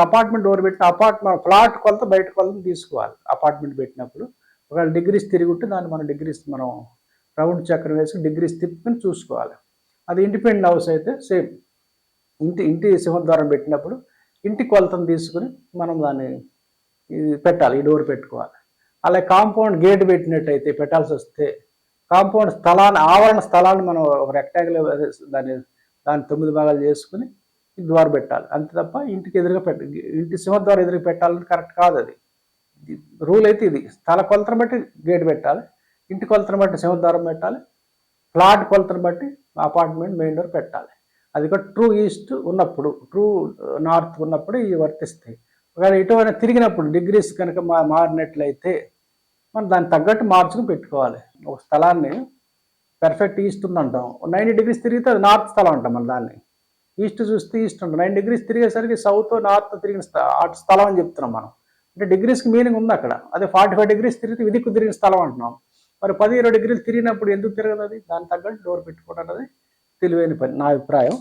Apartment door పెట్టిన flat కొలత బయట కొలత తీసుకోవాలి. అపార్ట్మెంట్ పెట్టినప్పుడు ఒకవేళ డిగ్రీస్ తిరిగి ఉంటే దాన్ని మనం రౌండ్ చక్రం వేసి డిగ్రీస్ తిప్పుకొని చూసుకోవాలి. అది ఇండిపెండెంట్ హౌస్ అయితే సేమ్ ఇంటి సింహద్వారం పెట్టినప్పుడు ఇంటి కొలతను తీసుకుని మనం దాన్ని పెట్టాలి, ఈ డోర్ పెట్టుకోవాలి. అలాగే కాంపౌండ్ గేట్ పెట్టినట్టయితే పెట్టాల్సి వస్తే కాంపౌండ్ ఆవరణ స్థలాన్ని మనం ఒక రెక్టాంగిల్ దాన్ని 9 భాగాలు చేసుకుని ద్వారం పెట్టాలి. అంతే తప్ప ఇంటికి ఎదురుగా ఇంటి సింహద్వారం ఎదురుగా పెట్టాలని కరెక్ట్ కాదు. అది రూల్ అయితే ఇది. స్థల కొలతను బట్టి గేట్ పెట్టాలి, ఇంటి కొలతను బట్టి సింహద్వారం పెట్టాలి, ఫ్లాట్ కొలతను బట్టి అపార్ట్మెంట్ మెయిన్ డోర్ పెట్టాలి. అది కూడా ట్రూ ఈస్ట్ ఉన్నప్పుడు, ట్రూ నార్త్ ఉన్నప్పుడు ఇవి వర్తిస్తాయి. ఒకవేళ ఎటువైనా తిరిగినప్పుడు డిగ్రీస్ కనుక మారినట్లయితే మనం దాన్ని తగ్గట్టు మార్చుకుని పెట్టుకోవాలి. ఒక స్థలాన్ని పర్ఫెక్ట్ ఈస్ట్ ఉందంటాం, 90 డిగ్రీస్ తిరిగితే అది నార్త్ స్థలం అంటాం. మన దాన్ని ఈస్ట్ చూస్తే ఈస్ట్ ఉంటుంది, 90 డిగ్రీస్ తిరిగేసరికి సౌత్ నార్త్ తిరిగిన స్థలం అని చెప్తున్నాం మనం. అంటే డిగ్రీస్కి మీనింగ్ ఉంది అక్కడ. అదే 45 డిగ్రీస్ తిరిగితే విదిక్కు తిరిగిన స్థలం అంటున్నాం. మరి 10-20 డిగ్రీలు తిరిగినప్పుడు ఎందుకు తిరగదు? అది దాని తగ్గట్టు డోర్ పెట్టుకోవడం అనేది తెలివైన పని నా అభిప్రాయం.